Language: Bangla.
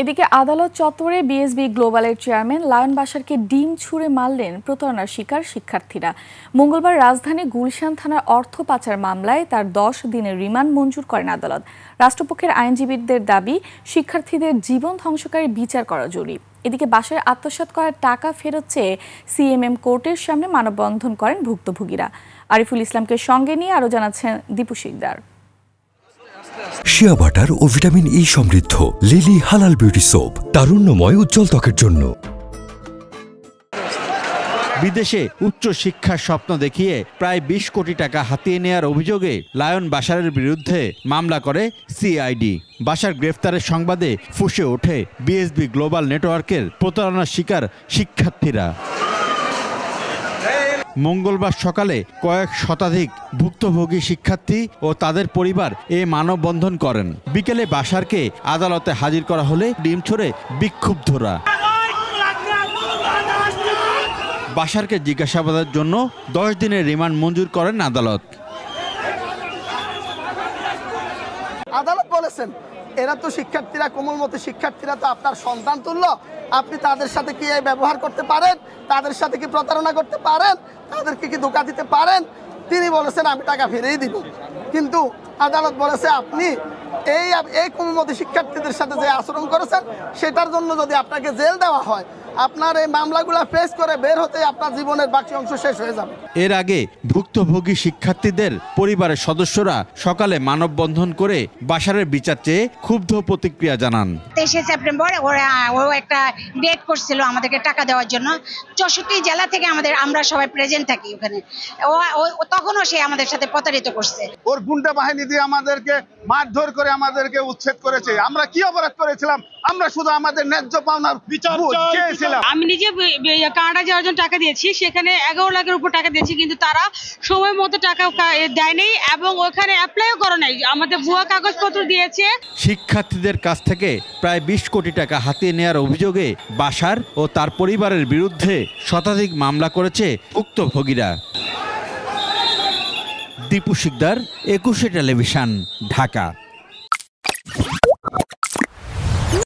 এদিকে আদালত চত্বরে বিএসবি গ্লোবালের চেয়ারম্যান লায়ন বাশারকে ডিম ছুঁড়ে মারলেন প্রতারণার শিকার শিক্ষার্থীরা। মঙ্গলবার রাজধানী গুলশান থানার অর্থ পাচার মামলায় তার 10 দিনের রিমান্ড মঞ্জুর করেন আদালত। রাষ্ট্রপক্ষের আইনজীবীদের দাবি, শিক্ষার্থীদের জীবন ধ্বংসকারী বিচার করা জরুরি। এদিকে বাসায় আত্মসাৎ করার টাকা ফেরত চেয়ে সিএমএম কোর্টের সামনে মানববন্ধন করেন ভুক্তভোগীরা। আরিফুল ইসলামকে সঙ্গে নিয়ে আরও জানাচ্ছেন দীপু শিকদার। শিয়া বাটার ও ভিটামিন ই সমৃদ্ধ লিলি হালাল বিউটি সোপ, তারুণ্যময় উজ্জ্বল ত্বকের জন্য। বিদেশে উচ্চ শিক্ষার স্বপ্ন দেখিয়ে প্রায় 20 কোটি টাকা হাতিয়ে নেয়ার অভিযোগে লায়ন বাশারের বিরুদ্ধে মামলা করে সিআইডি। বাশার গ্রেফতারের সংবাদে ফুঁসে ওঠে বিএসবি গ্লোবাল নেটওয়ার্কের প্রতারণার শিকার শিক্ষার্থীরা। মঙ্গলবার সকালে কয়েক শতাধিক ভুক্তভোগী শিক্ষার্থী ও তাদের পরিবার এ মানববন্ধন করেন। বিকেলে বাশারকে আদালতে হাজির করা হলে ডিম ছুঁড়ে বিক্ষুব্ধরা। বাশারকে জিজ্ঞাসাবাদের জন্য 10 দিনের রিমান্ড মঞ্জুর করেন আদালত। আদালত বলেছেন, এরা তো শিক্ষার্থীরা, কোমলমতি শিক্ষার্থীরা তো আপনার সন্তান তুল্য। আপনি তাদের সাথে কি ব্যবহার করতে পারেন? তাদের সাথে কি প্রতারণা করতে পারেন? তাদেরকে কি ধোঁকা দিতে পারেন? তিনি বলেছেন আমি টাকা ফিরিয়ে দিব। কিন্তু আদালত বলেছে আপনি এই কোমলমতি শিক্ষার্থীদের সাথে যে আচরণ করেছেন সেটার জন্য যদি আপনাকে জেল দেওয়া হয়, আপনার এই মামলাগুলো ফেস করে বের হতে আপনার জীবনের বাকি অংশ শেষ হয়ে যাবে। এর আগে ভুক্তভোগী শিক্ষার্থীদের পরিবারের সদস্যরা সকালে মানববন্ধন করে বাশারের বিচার চেয়ে ক্ষুব্ধ প্রতিক্রিয়া জানান। 23 সেপ্টেম্বর ও একটা ডেট করছিল আমাদেরকে টাকা দেওয়ার জন্য। 64 জেলা থেকে আমরা সবাই প্রেজেন্ট থাকি ওখানে। তখনও সে আমাদের সাথে প্রতারিত করছে। ওর গুন্ডা বাহিনী দিয়ে আমাদেরকে মারধর করে আমাদেরকে উচ্ছেদ করেছে। আমরা কি অপরাধ করেছিলাম? আমরা শুধু আমাদের ন্যায্য পাওনার বিচার চেয়েছিলাম। আমি নিজে কানাডা যাওয়ার জন্য টাকা দিয়েছি, সেখানে 11 লাখের উপর টাকা দিয়েছি, কিন্তু তারা সময় মতো টাকা দেয়নি এবং ওখানে অ্যাপ্লাইও করে নাই। আমাদের ভুয়া কাগজপত্র দিয়েছে। শিক্ষার্থীদের কাছ থেকে প্রায় 20 কোটি টাকা হাতিয়ে নেওয়ার অভিযোগে বাশার ও তার পরিবারের বিরুদ্ধে শতাধিক মামলা করেছে ভুক্তভোগীরা। দীপু শিকদার, 21 টেলিভিশন, ঢাকা।